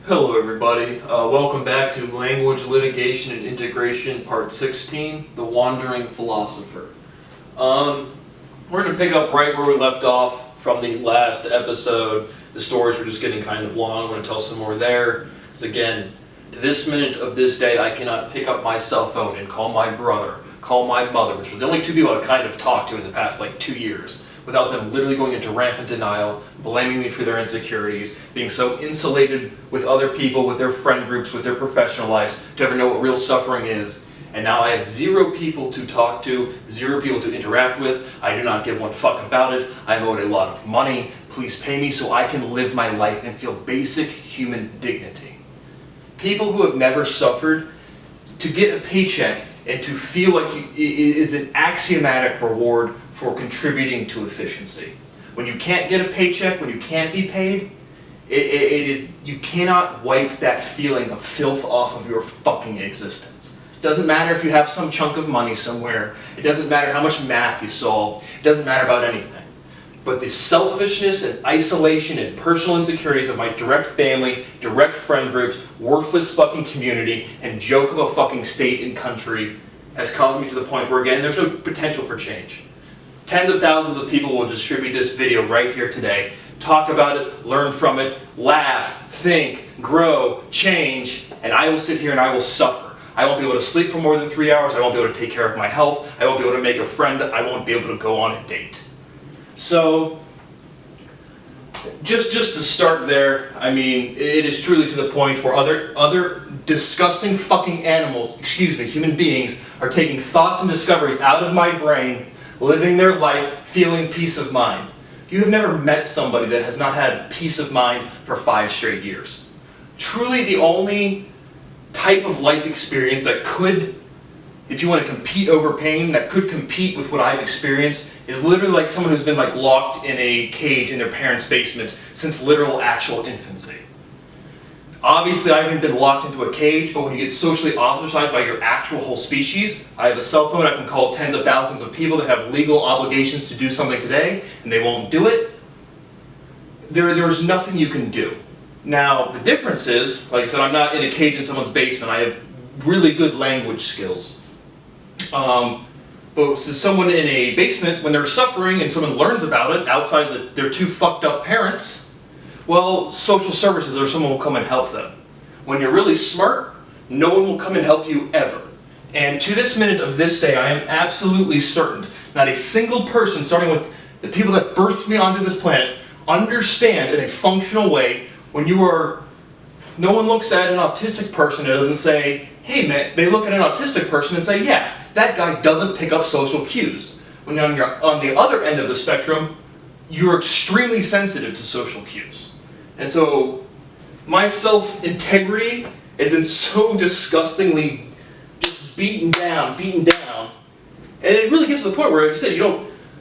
Hello everybody, welcome back to Language, Litigation, and Integration Part 16, The Wandering Philosopher. We're going to pick up right where we left off from the last episode. The stories were just getting kind of long. I'm going to tell some more there, because again, to this minute of this day, I cannot pick up my cell phone and call my brother, call my mother, which are the only two people I've kind of talked to in the past 2 years, without them literally going into rampant denial, blaming me for their insecurities, being so insulated with other people, with their friend groups, with their professional lives, to ever know what real suffering is. And now I have zero people to talk to, zero people to interact with. I do not give one fuck about it. I'm owed a lot of money. Please pay me so I can live my life and feel basic human dignity. People who have never suffered, to get a paycheck and to feel like it is an axiomatic reward for contributing to efficiency. When you can't get a paycheck, when you can't be paid, you cannot wipe that feeling of filth off of your fucking existence. It doesn't matter if you have some chunk of money somewhere. It doesn't matter how much math you solve. It doesn't matter about anything. But the selfishness and isolation and personal insecurities of my direct family, direct friend groups, worthless fucking community, and joke of a fucking state and country has caused me to the point where, again, there's no potential for change. Tens of thousands of people will distribute this video right here today, talk about it, learn from it, laugh, think, grow, change, and I will sit here and I will suffer. I won't be able to sleep for more than 3 hours, I won't be able to take care of my health, I won't be able to make a friend, I won't be able to go on a date. So, just to start there, I mean, it is truly to the point where other disgusting fucking animals, human beings, are taking thoughts and discoveries out of my brain, living their life, feeling peace of mind. You have never met somebody that has not had peace of mind for 5 straight years. Truly the only type of life experience that could, if you want to compete over pain, that could compete with what I've experienced is literally like someone who's been locked in a cage in their parents' basement since literal actual infancy. Obviously, I haven't been locked into a cage, but when you get socially ostracized by your actual whole species, I have a cell phone, I can call tens of thousands of people that have legal obligations to do something today, and they won't do it. There's nothing you can do. Now, the difference is, like I said, I'm not in a cage in someone's basement, I have really good language skills. But someone in a basement, when they're suffering and someone learns about it outside their 2 fucked up parents, well, social services or someone will come and help them. When you're really smart, no one will come and help you ever. And to this minute of this day, I am absolutely certain not a single person, starting with the people that birthed me onto this planet, understand in a functional way when you are, no one looks at an autistic person and doesn't say, hey man, they look at an autistic person and say, yeah, that guy doesn't pick up social cues. When you're on the other end of the spectrum, you're extremely sensitive to social cues. And so, my self-integrity has been so disgustingly just beaten down, and it really gets to the point where, like I said,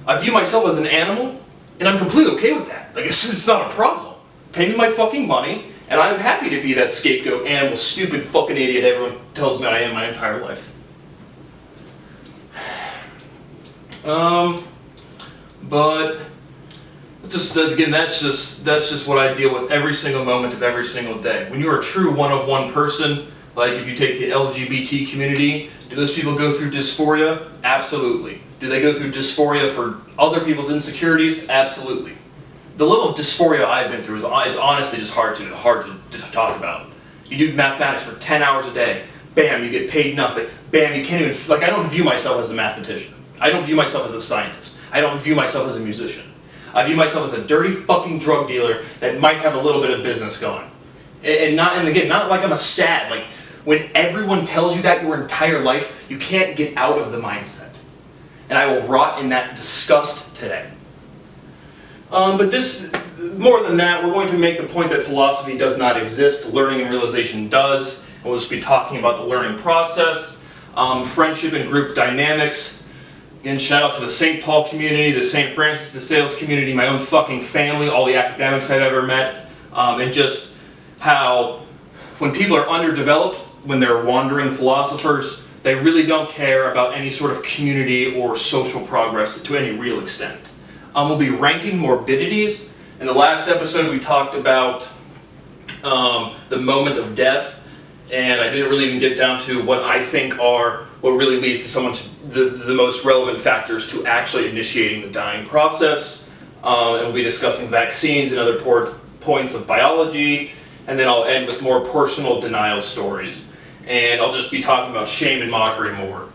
I view myself as an animal, and I'm completely okay with that. It's not a problem. Pay me my fucking money, and I'm happy to be that scapegoat, animal, stupid fucking idiot everyone tells me I am my entire life. But again, that's just what I deal with every single moment of every single day. When you're a true one-of-one person, like if you take the LGBT community, do those people go through dysphoria? Absolutely. Do they go through dysphoria for other people's insecurities? Absolutely. The level of dysphoria I've been through it's honestly just hard to talk about. You do mathematics for 10 hours a day. Bam, you get paid nothing. Bam, you can't even, I don't view myself as a mathematician. I don't view myself as a scientist. I don't view myself as a musician. I view myself as a dirty fucking drug dealer that might have a little bit of business going. And again, not like I'm a sad, when everyone tells you that your entire life, you can't get out of the mindset. And I will rot in that disgust today. But more than that, we're going to make the point that philosophy does not exist, learning and realization does. And we'll just be talking about the learning process, friendship and group dynamics. Again, shout out to the St. Paul community, the St. Francis de Sales community, my own fucking family, all the academics I've ever met, and just how when people are underdeveloped, when they're wandering philosophers, they really don't care about any sort of community or social progress to any real extent. We'll be ranking morbidities. In the last episode we talked about the moment of death, and I didn't really even get down to what I think are what really leads to someone the most relevant factors to actually initiating the dying process. And we'll be discussing vaccines and other points of biology, and then I'll end with more personal denial stories. And I'll just be talking about shame and mockery more.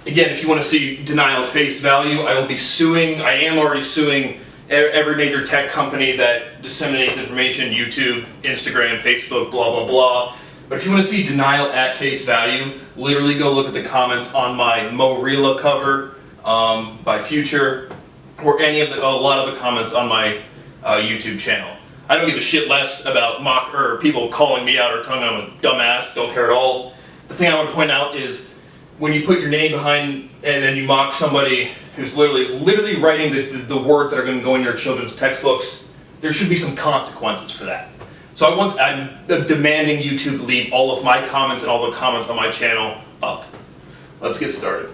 Again, if you want to see denial at face value, I am already suing every major tech company that disseminates information, YouTube, Instagram, Facebook, blah, blah, blah. But if you want to see denial at face value, literally go look at the comments on my Mo-Rila cover by Future, or a lot of the comments on my YouTube channel. I don't give a shit less about people calling me out or telling me I'm a dumbass, don't care at all. The thing I want to point out is when you put your name behind and then you mock somebody who's literally writing the words that are going to go in your children's textbooks, there should be some consequences for that. So I'm demanding YouTube leave all of my comments and all the comments on my channel up. Let's get started.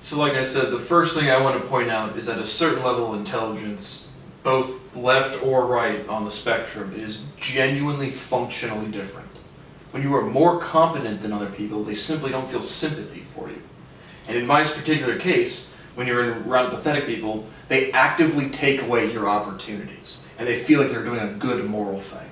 So like I said, the first thing I want to point out is that a certain level of intelligence, both left or right on the spectrum, is genuinely functionally different. When you are more competent than other people, they simply don't feel sympathy for you. And in my particular case, when you're around pathetic people, they actively take away your opportunities. And they feel like they're doing a good moral thing.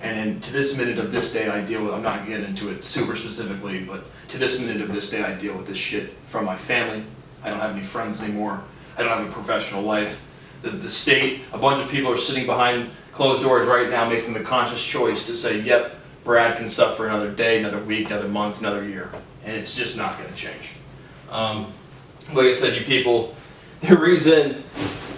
And to this minute of this day I deal with, I'm not getting into it super specifically, but to this minute of this day I deal with this shit from my family. I don't have any friends anymore. I don't have a professional life. The state, a bunch of people are sitting behind closed doors right now making the conscious choice to say, yep, Brad can suffer another day, another week, another month, another year. And it's just not going to change. Like I said, you people, the reason,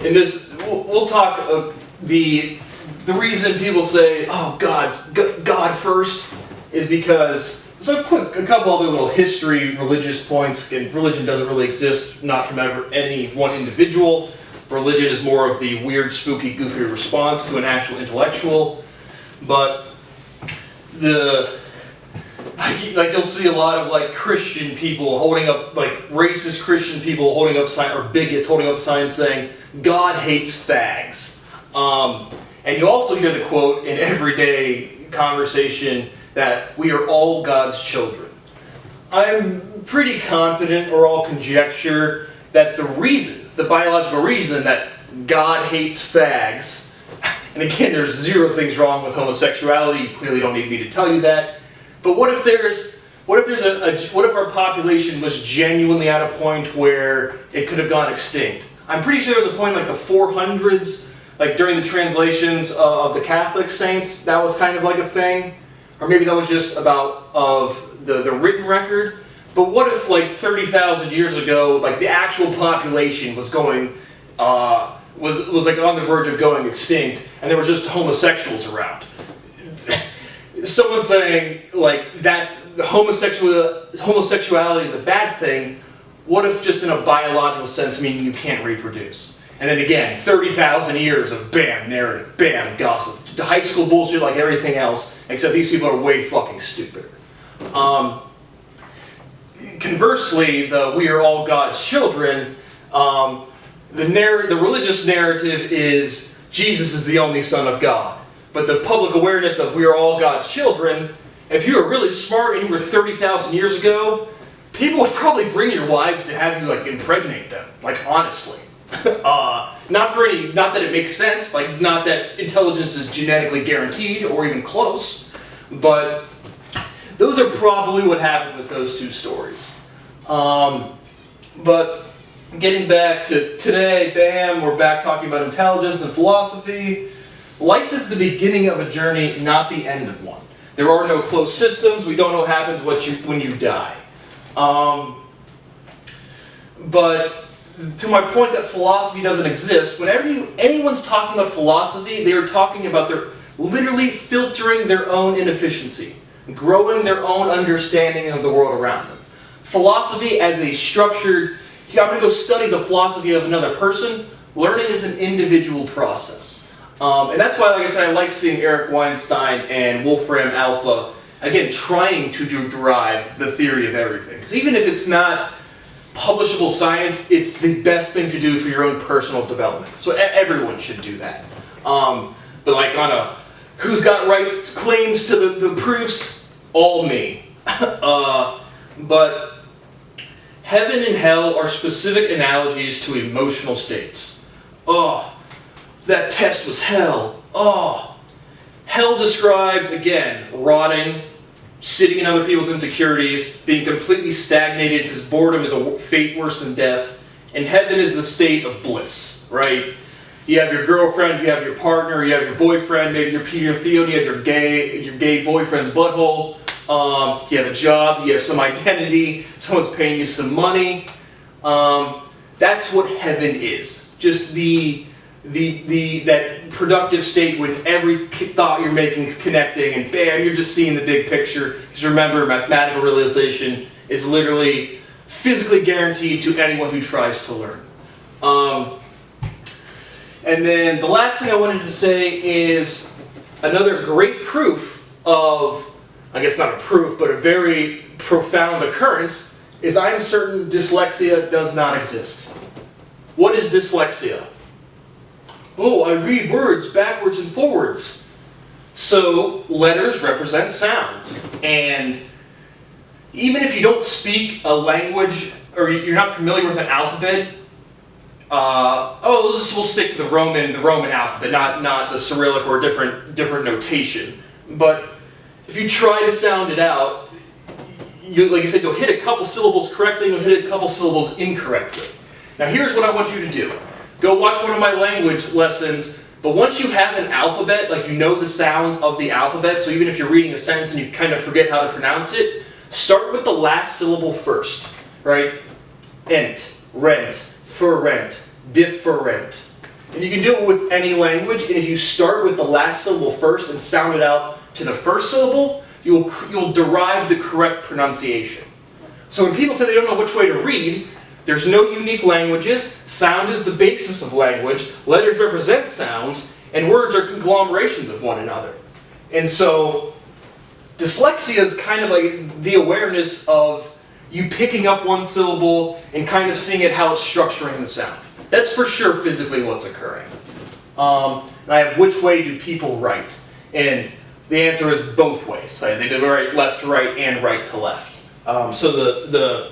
in this, we'll talk, the reason people say, oh, God first, is because, so a couple other little history, religious points, and religion doesn't really exist, not from any one individual. Religion is more of the weird, spooky, goofy response to an actual intellectual. But like you'll see a lot of like Christian people holding up, like racist Christian people holding up signs, or bigots holding up signs saying, God hates fags. And you also hear the quote in everyday conversation that we are all God's children. I'm pretty confident, or all conjecture, that the biological reason that God hates fags, and again, there's zero things wrong with homosexuality, you clearly don't need me to tell you that, but what if our population was genuinely at a point where it could have gone extinct? I'm pretty sure there was a point in like the 400s, like during the translations of the Catholic saints, that was kind of like a thing. Or maybe that was just about the written record. But what if like 30,000 years ago, like the actual population was going, was like on the verge of going extinct, and there was just homosexuals around? Someone saying like homosexuality is a bad thing. What if just in a biological sense, meaning you can't reproduce? And then again, 30,000 years of bam, narrative, bam, gossip. The high school bullshit like everything else, except these people are way fucking stupider. Conversely, we are all God's children, the religious narrative is Jesus is the only Son of God. But the public awareness of we are all God's children, if you were really smart and you were 30,000 years ago, people would probably bring your wives to have you like impregnate them, like honestly. Not that it makes sense, like not that intelligence is genetically guaranteed or even close, but those are probably what happened with those two stories. But getting back to today, bam, we're back talking about intelligence and philosophy. Life is the beginning of a journey, not the end of one. There are no closed systems. We don't know what happens when you die. But to my point that philosophy doesn't exist, whenever anyone's talking about philosophy, they are talking about their literally filtering their own inefficiency, growing their own understanding of the world around them. Philosophy as a structured, I'm going to go study the philosophy of another person. Learning is an individual process. And that's why, like I said, I like seeing Eric Weinstein and Wolfram Alpha, again, trying to derive the theory of everything. Because even if it's not publishable science, it's the best thing to do for your own personal development. So everyone should do that. But like on a Who's got rights, claims to the proofs? All me. But heaven and hell are specific analogies to emotional states. Oh, that test was hell. Oh, hell describes, again, rotting, sitting in other people's insecurities, being completely stagnated because boredom is a fate worse than death. And heaven is the state of bliss, right? You have your girlfriend, you have your partner, you have your boyfriend, maybe your Peter Theo, you have your gay boyfriend's butthole. You have a job, you have some identity, someone's paying you some money. That's what heaven is. Just that productive state when every thought you're making is connecting, and bam, you're just seeing the big picture. Because remember, mathematical realization is literally physically guaranteed to anyone who tries to learn. And then the last thing I wanted to say is another great proof of, I guess not a proof, but a very profound occurrence, is I'm certain dyslexia does not exist. What is dyslexia? Oh, I read words backwards and forwards. So letters represent sounds. And even if you don't speak a language, or you're not familiar with an alphabet, we'll stick to the Roman alphabet, not the Cyrillic or different notation. But if you try to sound it out, like I said, you'll hit a couple syllables correctly, and you'll hit a couple syllables incorrectly. Now here's what I want you to do. Go watch one of my language lessons, but once you have an alphabet, like you know the sounds of the alphabet, so even if you're reading a sentence and you kind of forget how to pronounce it, start with the last syllable first, right? Ent, rent, for rent, different. And you can do it with any language, and if you start with the last syllable first and sound it out to the first syllable, you'll derive the correct pronunciation. So when people say they don't know which way to read, there's no unique languages. Sound is the basis of language. Letters represent sounds, and words are conglomerations of one another. And so dyslexia is kind of like the awareness of you picking up one syllable and kind of seeing it how it's structuring the sound. That's for sure physically what's occurring. And I have which way do people write? And the answer is both ways. They do right, left to right, and right to left. So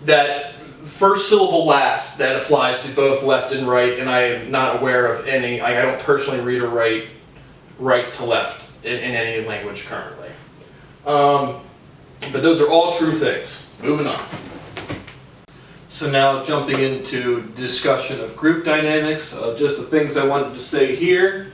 that first syllable last, that applies to both left and right, and I am not aware of any, I don't personally read or write right to left in any language currently. But those are all true things. Moving on. So now jumping into discussion of group dynamics, just the things I wanted to say here.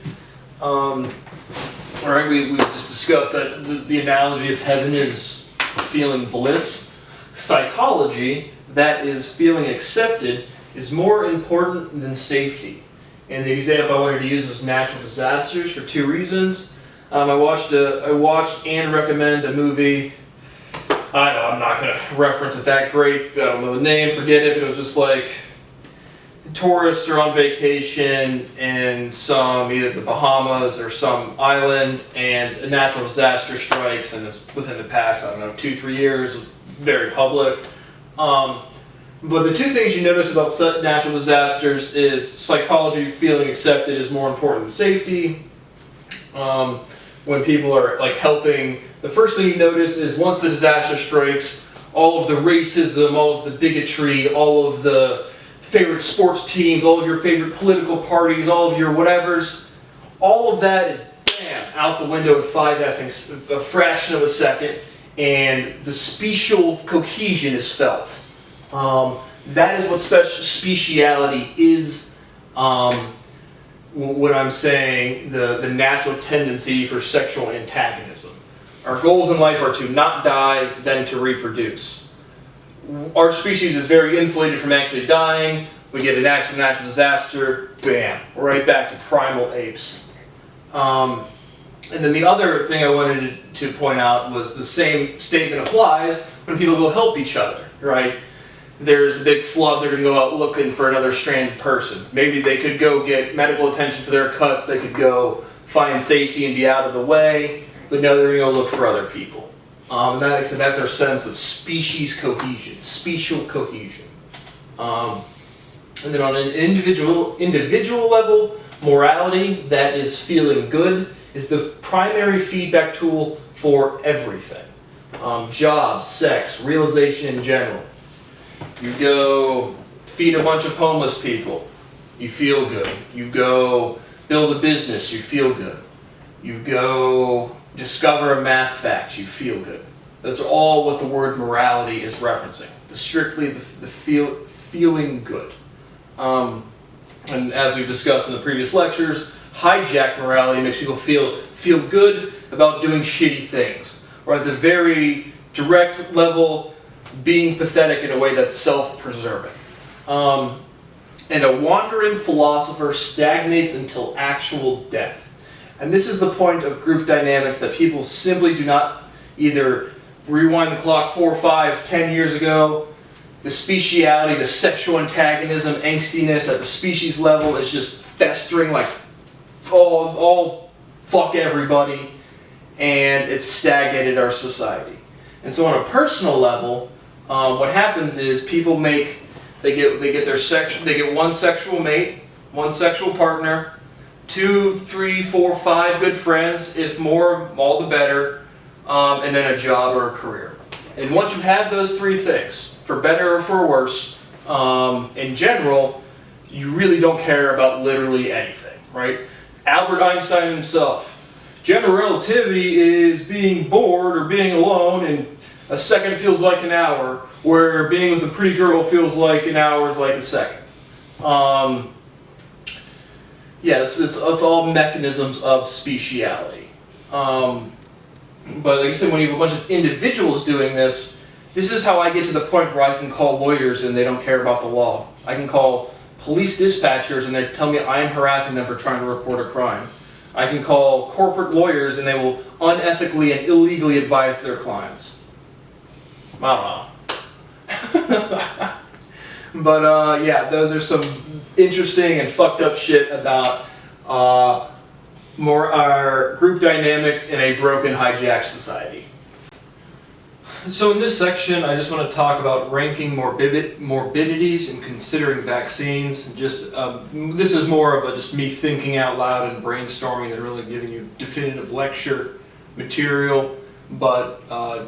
Alright, we just discussed that the analogy of heaven is feeling bliss. Psychology, that is feeling accepted, is more important than safety. And the example I wanted to use was natural disasters for two reasons. I watched and recommend a movie. I'm not going to reference it that great. I don't know the name, forget it, but it was just like tourists are on vacation in either the Bahamas or some island, and a natural disaster strikes, and it's within the past, 2-3 years, very public. But the two things you notice about natural disasters is psychology, feeling accepted, is more important than safety. When people are like helping, the first thing you notice is once the disaster strikes, all of the racism, all of the bigotry, all of the favorite sports teams, all of your favorite political parties, all of your whatevers, all of that is bam, out the window in a fraction of a second, and the special cohesion is felt. That is what speciality is. When I'm saying the natural tendency for sexual antagonism. Our goals in life are to not die, then to reproduce. Our species is very insulated from actually dying. We get a natural disaster, bam, we're right back to primal apes. And then the other thing I wanted to point out was the same statement applies when people go help each other, right? There's a big flood, they're going to go out looking for another stranded person. Maybe they could go get medical attention for their cuts, they could go find safety and be out of the way, but no, they're going to go look for other people. And that's our sense of species cohesion, special cohesion. And then on an individual level, morality, that is feeling good, is the primary feedback tool for everything. Jobs, sex, realization in general. You go feed a bunch of homeless people, you feel good. You go build a business, you feel good. You go discover a math fact, you feel good. That's all what the word morality is referencing. Strictly the feeling good. And as we've discussed in the previous lectures, hijacked morality makes people feel good about doing shitty things, or at the very direct level, being pathetic in a way that's self-preserving. And a wandering philosopher stagnates until actual death. And this is the point of group dynamics that people simply do not either rewind the clock 4, 5, 10 years ago. The speciality, the sexual antagonism, angstiness at the species level is just festering like, all fuck everybody, and it's stagnated our society. And so on a personal level, what happens is people they get one sexual mate, one sexual partner, 2, 3, 4, 5 good friends, if more, all the better, and then a job or a career. And once you have those 3 things, for better or for worse, in general, you really don't care about literally anything, right? Albert Einstein himself, general relativity is being bored or being alone, and a second feels like an hour, where being with a pretty girl feels like an hour is like a second. Yeah, it's all mechanisms of speciality. But like I said, when you have a bunch of individuals doing this is how I get to the point where I can call lawyers and they don't care about the law. I can call police dispatchers and they tell me I am harassing them for trying to report a crime. I can call corporate lawyers and they will unethically and illegally advise their clients. I don't know. But yeah, those are some interesting and fucked up shit about our group dynamics in a broken, hijacked society. So in this section, I just want to talk about ranking morbidities and considering vaccines. Just this is more of just me thinking out loud and brainstorming than really giving you definitive lecture material, but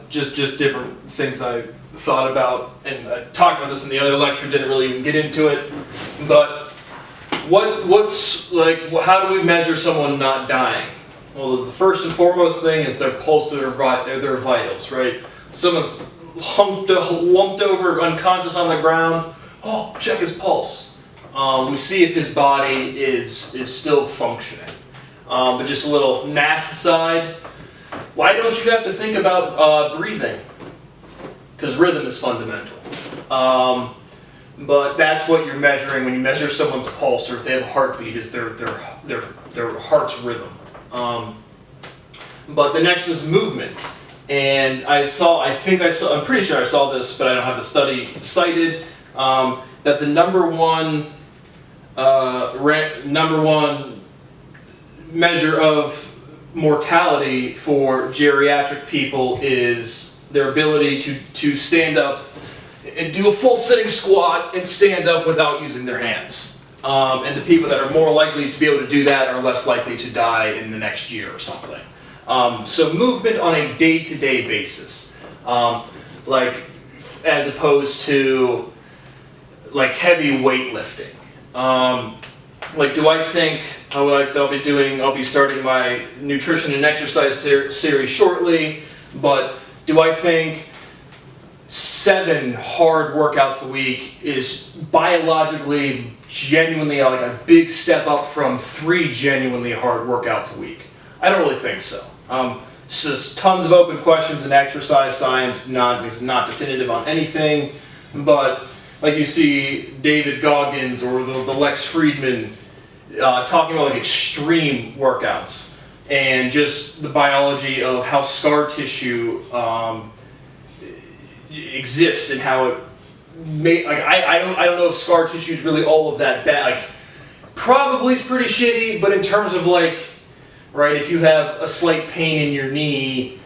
just different things I thought about, and I talked about this in the other lecture, didn't really even get into it. But what's like, how do we measure someone not dying? Well, the first and foremost thing is their pulse or their vitals, right? Someone's lumped over unconscious on the ground. Oh, check his pulse. We see if his body is still functioning. But just a little math aside, why don't you have to think about breathing? Because rhythm is fundamental. But that's what you're measuring when you measure someone's pulse, or if they have a heartbeat, is their heart's rhythm. But the next is movement. And I'm pretty sure I saw this, but I don't have the study cited, that the number one measure of mortality for geriatric people is their ability to stand up and do a full sitting squat and stand up without using their hands. And the people that are more likely to be able to do that are less likely to die in the next year or something. So movement on a day-to-day basis, like as opposed to like heavy weightlifting. Like, do I think, I'll be starting my nutrition and exercise series shortly, but do I think 7 hard workouts a week is biologically, genuinely like a big step up from 3 genuinely hard workouts a week? I don't really think so. It's just tons of open questions in exercise science, not definitive on anything, but like you see David Goggins or the Lex Friedman talking about like extreme workouts and just the biology of how scar tissue exists and how it I don't know if scar tissue is really all of that bad. Like, probably is pretty shitty, but in terms of like, right, if you have a slight pain in your knee,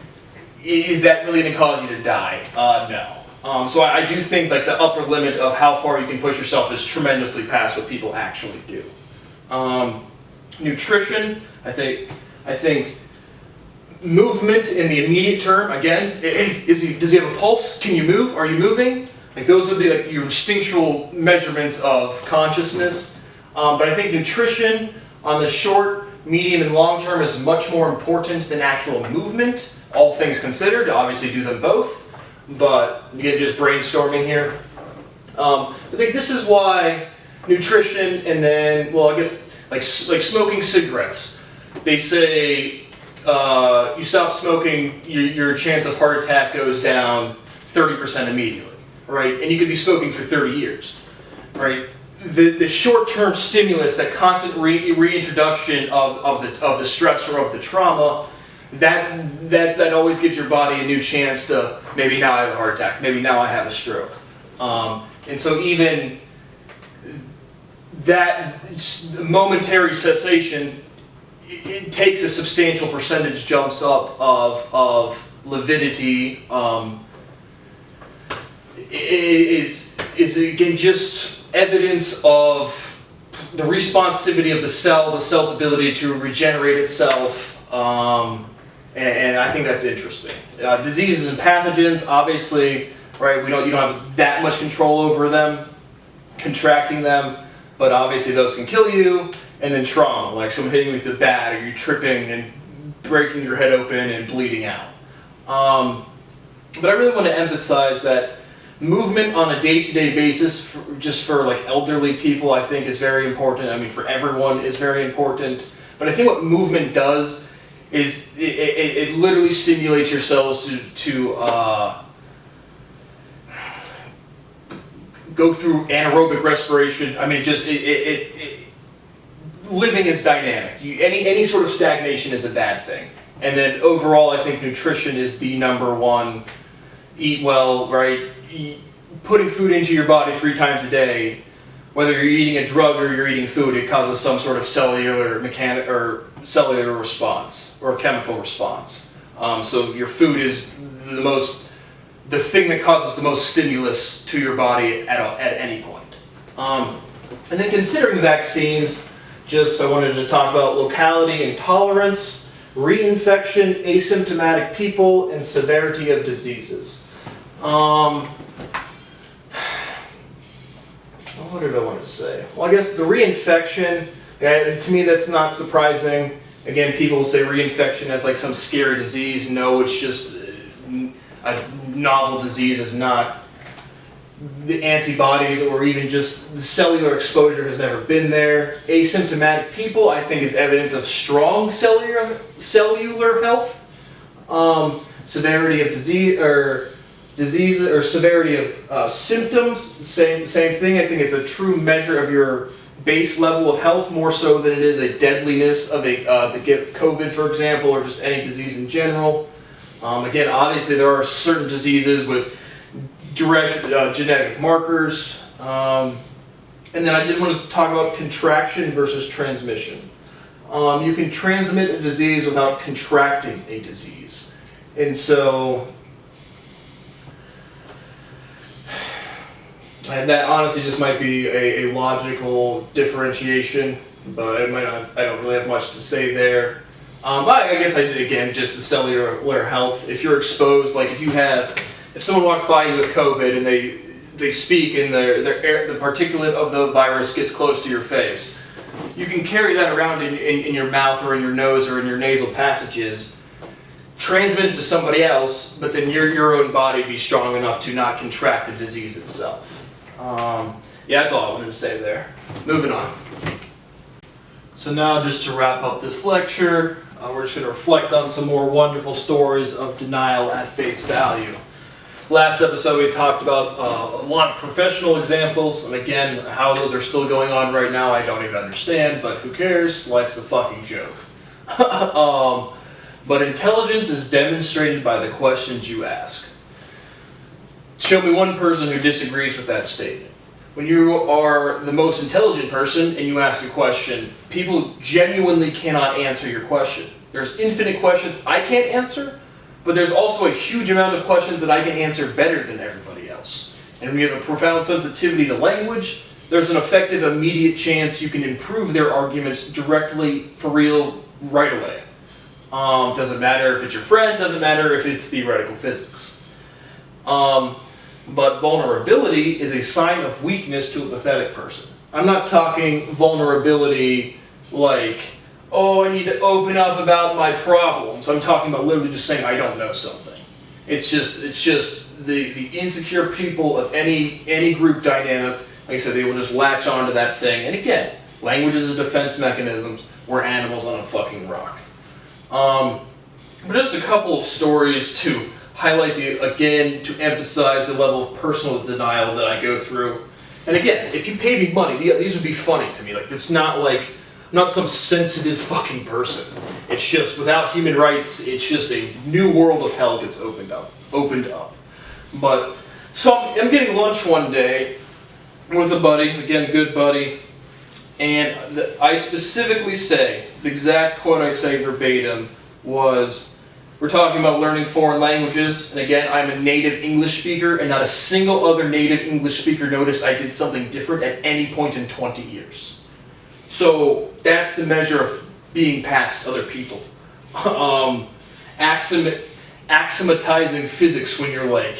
is that really going to cause you to die? No. So I do think like the upper limit of how far you can push yourself is tremendously past what people actually do. Nutrition, I think I think movement in the immediate term, again, does he have a pulse? Can you move? Are you moving? Like those are the your instinctual measurements of consciousness. But I think nutrition on the short, medium, and long term is much more important than actual movement. All things considered, obviously do them both. But again, just brainstorming here. I think this is why nutrition, and then, well, I guess like smoking cigarettes. They say you stop smoking, your chance of heart attack goes down 30% immediately, right? And you could be smoking for 30 years, right? The short-term stimulus, that constant reintroduction of the stress or of the trauma, that always gives your body a new chance to, maybe now I have a heart attack, maybe now I have a stroke. And so even that momentary cessation, it takes a substantial percentage jumps up of lividity. Is again just evidence of the responsivity of the cell's ability to regenerate itself, and I think that's interesting. Diseases and pathogens, obviously, right? You don't have that much control over them, contracting them, but obviously those can kill you. And then trauma, like someone hitting you with a bat, or you tripping and breaking your head open and bleeding out. But I really want to emphasize that movement on a day-to-day basis, just for like elderly people, I think is very important. I mean, for everyone is very important. But I think what movement does is it literally stimulates your cells to go through anaerobic respiration. I mean, living is dynamic. Any sort of stagnation is a bad thing. And then overall, I think nutrition is the number one. Eat well, right? Putting food into your body 3 times a day, whether you're eating a drug or you're eating food, it causes some sort of cellular response or chemical response. So your food is the thing that causes the most stimulus to your body at any point. And then considering vaccines, I wanted to talk about locality and tolerance, reinfection, asymptomatic people, and severity of diseases. What did I want to say? Well, I guess the reinfection, to me that's not surprising. Again, people say reinfection as like some scary disease. No, it's just a novel disease. Is not the antibodies or even just the cellular exposure has never been there. Asymptomatic people, I think, is evidence of strong cellular health. Severity of disease or severity of symptoms, same thing. I think it's a true measure of your base level of health, more so than it is a deadliness of the COVID, for example, or just any disease in general. Again, obviously there are certain diseases with direct genetic markers. And then I did want to talk about contraction versus transmission. You can transmit a disease without contracting a disease. And so, and that honestly just might be a logical differentiation, but I don't really have much to say there. But I guess I did, again, just the cellular health. If you're exposed, like if someone walked by you with COVID and they speak and the particulate of the virus gets close to your face, you can carry that around in your mouth or in your nose or in your nasal passages, transmit it to somebody else, but then your own body be strong enough to not contract the disease itself. Yeah, that's all I wanted to say there. Moving on. So now, just to wrap up this lecture, we're just going to reflect on some more wonderful stories of denial at face value. Last episode we talked about a lot of professional examples, and again, how those are still going on right now I don't even understand, but who cares? Life's a fucking joke. But intelligence is demonstrated by the questions you ask. Show me one person who disagrees with that statement. When you are the most intelligent person and you ask a question, people genuinely cannot answer your question. There's infinite questions I can't answer, but there's also a huge amount of questions that I can answer better than everybody else. And when you have a profound sensitivity to language, there's an effective immediate chance you can improve their argument directly, for real, right away. Doesn't matter if it's your friend, doesn't matter if it's theoretical physics. But vulnerability is a sign of weakness to a pathetic person. I'm not talking vulnerability like, oh, I need to open up about my problems. I'm talking about literally just saying I don't know something. It's just the insecure people of any group dynamic, like I said, they will just latch onto that thing. And again, language is a defense mechanism. We're animals on a fucking rock. But just a couple of stories to highlight to emphasize the level of personal denial that I go through. And again, if you paid me money, these would be funny to me. Like, it's not like, I'm not some sensitive fucking person. It's just, without human rights, it's just a new world of hell gets opened up. But, so I'm getting lunch one day with a buddy, again, good buddy, and I specifically say, the exact quote I say verbatim was, we're talking about learning foreign languages, and again, I'm a native English speaker, and not a single other native English speaker noticed I did something different at any point in 20 years. So that's the measure of being past other people. Axiomatizing physics when you're like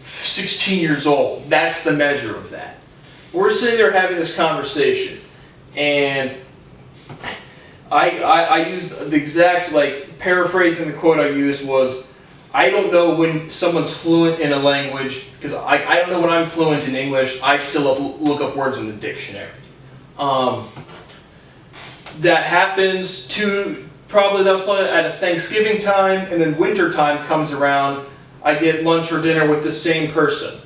16 years old, that's the measure of that. We're sitting there having this conversation, and I used the exact, like, paraphrasing the quote I used was, I don't know when someone's fluent in a language, because I don't know when I'm fluent in English, I still look up words in the dictionary. That happens that was probably at a Thanksgiving time, and then winter time comes around, I get lunch or dinner with the same person.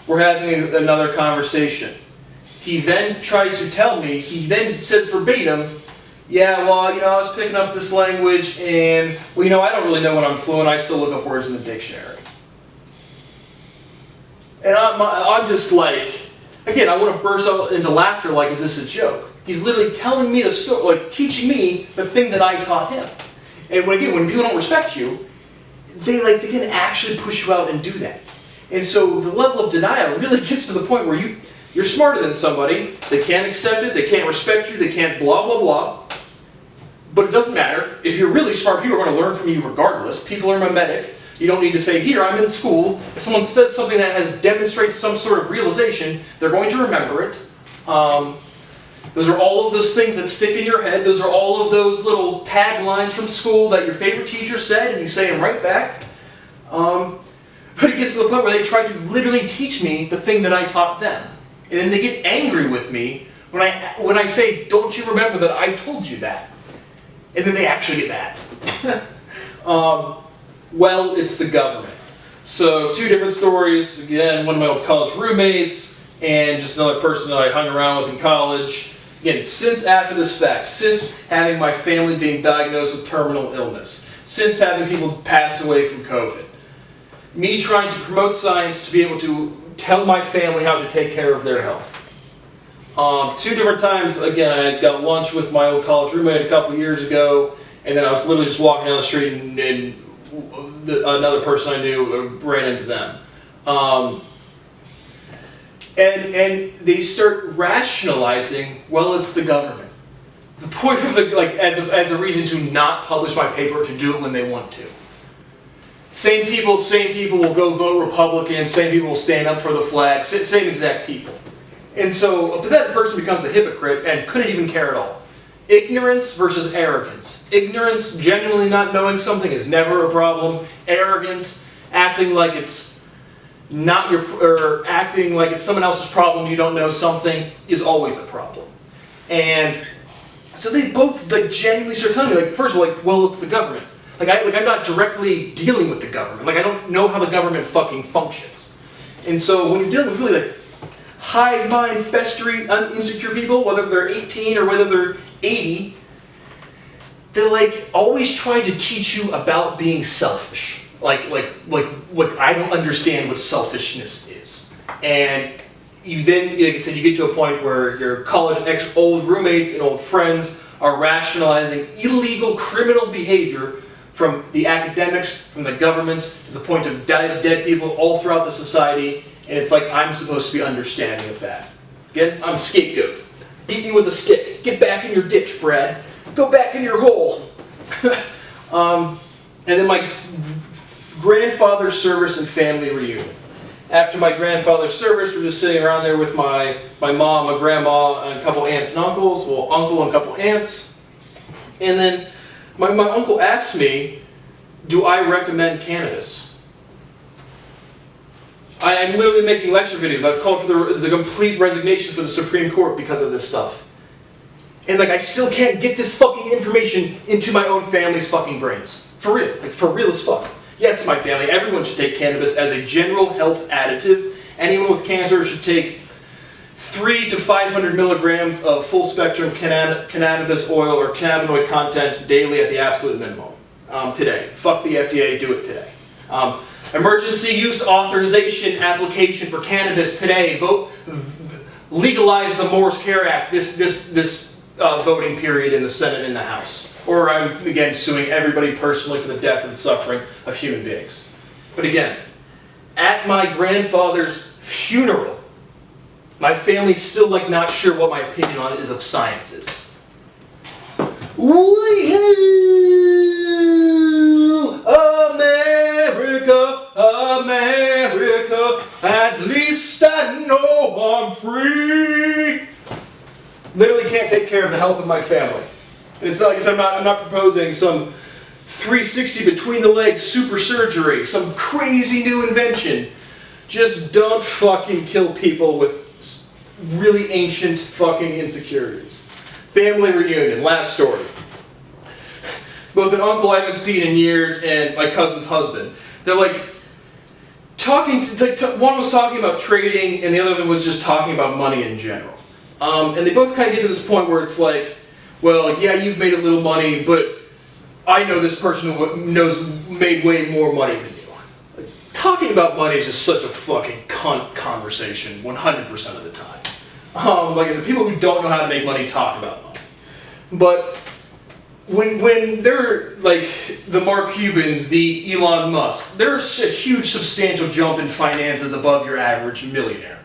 We're having another conversation. He then tries to tell me, he then says verbatim, yeah, well, I was picking up this language, and, well, I don't really know when I'm fluent, I still look up words in the dictionary. And I'm just like, again, I want to burst out into laughter like, is this a joke? He's literally telling me a story, like, teaching me the thing that I taught him. And when people don't respect you, they can actually push you out and do that. And so the level of denial really gets to the point where you're smarter than somebody, they can't accept it, they can't respect you, they can't blah, blah, blah. But it doesn't matter. If you're really smart, people are going to learn from you regardless. People are mimetic. You don't need to say, here, I'm in school. If someone says something that demonstrates some sort of realization, they're going to remember it. Those are all of those things that stick in your head. Those are all of those little taglines from school that your favorite teacher said, and you say them right back. But it gets to the point where they try to literally teach me the thing that I taught them. And then they get angry with me when I say, don't you remember that I told you that? And then they actually get mad. Well, it's the government. So 2 different stories. Again, one of my old college roommates and just another person that I hung around with in college. Again, since after this fact, since having my family being diagnosed with terminal illness, since having people pass away from COVID, me trying to promote science to be able to tell my family how to take care of their health. 2 different times, again, I got lunch with my old college roommate a couple years ago, and then I was literally just walking down the street and another person I knew ran into them. And they start rationalizing, well, it's the government. The point of as a reason to not publish my paper, to do it when they want to. Same people will go vote Republican, same people will stand up for the flag, same exact people. And so a pathetic person becomes a hypocrite and couldn't even care at all. Ignorance versus arrogance. Ignorance, genuinely not knowing something, is never a problem. Arrogance, acting like it's not or acting like it's someone else's problem, you don't know something, is always a problem. And so they both genuinely start telling me, first of all, well, it's the government. I'm not directly dealing with the government. I don't know how the government fucking functions. And so when you're dealing with really hive mind, festering, insecure people, whether they're 18 or whether they're 80, they're always trying to teach you about being selfish. I don't understand what selfishness is. And you then, like I said, you get to a point where your college old roommates and old friends are rationalizing illegal criminal behavior from the academics, from the governments, to the point of dead people all throughout the society. And it's like I'm supposed to be understanding of that. Again, I'm a scapegoat. Beat me with a stick. Get back in your ditch, Brad. Go back in your hole. And then my grandfather's service and family reunion. After my grandfather's service, we're just sitting around there with my mom, my grandma, and a couple aunts and uncles. Well, uncle and a couple aunts. And then my uncle asked me, do I recommend cannabis? I'm literally making lecture videos. I've called for the complete resignation for the Supreme Court because of this stuff. And like, I still can't get this fucking information into my own family's fucking brains. For real. Like, for real as fuck. Yes, my family, everyone should take cannabis as a general health additive. Anyone with cancer should take 300 to 500 milligrams of full spectrum cannabis oil or cannabinoid content daily at the absolute minimum. Today. Fuck the FDA, do it today. Emergency use authorization application for cannabis today. Legalize the Morse Care Act this voting period in the Senate and the House. Or I'm, again, suing everybody personally for the death and suffering of human beings. But again, at my grandfather's funeral, my family's still like not sure what my opinion on it is of science is. We hail America, America, at least I know I'm free. Literally can't take care of the health of my family. And it's not like I'm not proposing some 360 between the legs super surgery, some crazy new invention. Just don't fucking kill people with really ancient fucking insecurities. Family reunion, last story. Both an uncle I haven't seen in years and my cousin's husband. They're like one was talking about trading and the other one was just talking about money in general. And they both kind of get to this point where it's like, well, yeah, you've made a little money, but I know this person who made way more money than you. Like, talking about money is just such a fucking cunt conversation 100% of the time. Like I said, people who don't know how to make money talk about money. But when they're like the Mark Cubans, the Elon Musk, there's a huge substantial jump in finances above your average millionaire.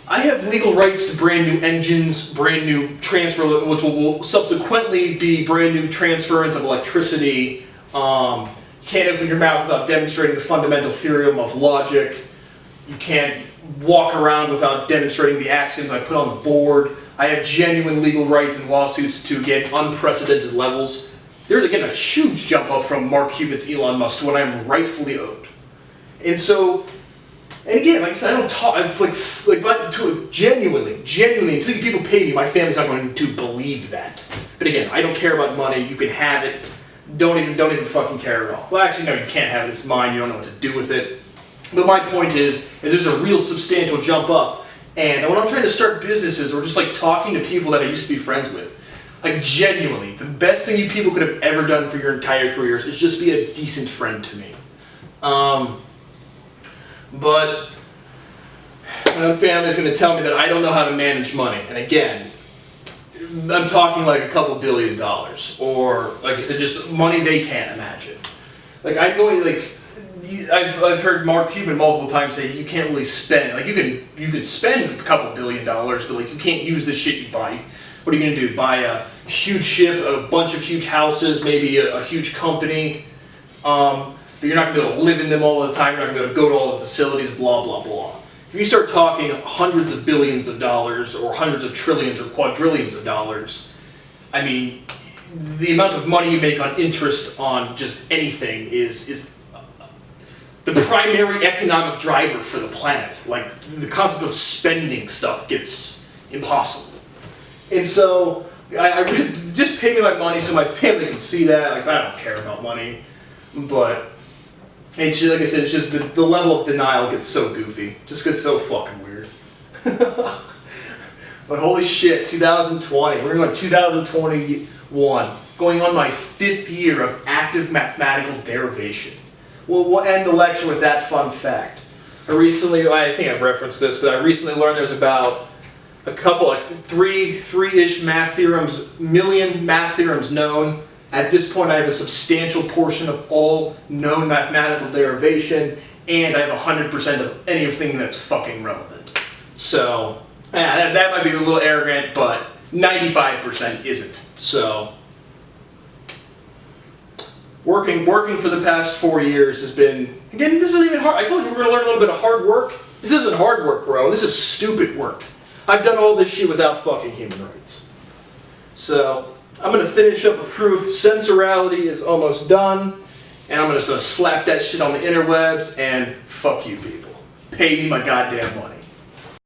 I have legal rights to brand new engines, brand new transfer, which will subsequently be brand new transference of electricity. You can't open your mouth without demonstrating the fundamental theorem of logic. You can't walk around without demonstrating the axioms I put on the board. I have genuine legal rights and lawsuits to get unprecedented levels. There's again a huge jump up from Mark Cuban's Elon Musk to what I'm rightfully owed. And so, and again, like I said, I don't talk, but genuinely, until people pay me, my family's not going to believe that. But again, I don't care about money, you can have it, don't even fucking care at all. Well, actually, no, you can't have it, it's mine, you don't know what to do with it. But my point is there's a real substantial jump up. And when I'm trying to start businesses or just like talking to people that I used to be friends with, like genuinely, the best thing you people could have ever done for your entire careers is just be a decent friend to me. But my family's going to tell me that I don't know how to manage money. And again, I'm talking like a couple $1 billion. Or, like I said, just money they can't imagine. Like, I'm going, like, I've heard Mark Cuban multiple times say you can't really spend. Like, you can spend a couple $1 billion, but like, you can't use the shit you buy. What are you going to do? Buy a huge ship, a bunch of huge houses, maybe a huge company. But you're not going to be able to live in them all the time, you're not going to be able to go to all the facilities, blah, blah, blah. If you start talking hundreds of billions of dollars, or hundreds of trillions or quadrillions of dollars, I mean, the amount of money you make on interest on just anything is the primary economic driver for the planet. Like, the concept of spending stuff gets impossible. And so, I just pay me my money so my family can see that. Like, I don't care about money, but it's just, like I said, it's just the level of denial gets so goofy. It just gets so fucking weird. But holy shit, 2020. We're going to 2021. Going on my 5th year of active mathematical derivation. We'll end the lecture with that fun fact. I think I've referenced this, but I recently learned there's about a couple, like three-ish million math theorems known. At this point, I have a substantial portion of all known mathematical derivation, and I have 100% of anything that's fucking relevant. So, that might be a little arrogant, but 95% isn't. So, Working for the past 4 years has been, again, this isn't even hard. I told you we're going to learn a little bit of hard work. This isn't hard work, bro. This is stupid work. I've done all this shit without fucking human rights. So, I'm going to finish up a proof. Sensorality is almost done. And I'm just going to slap that shit on the interwebs and fuck you people. Pay me my goddamn money.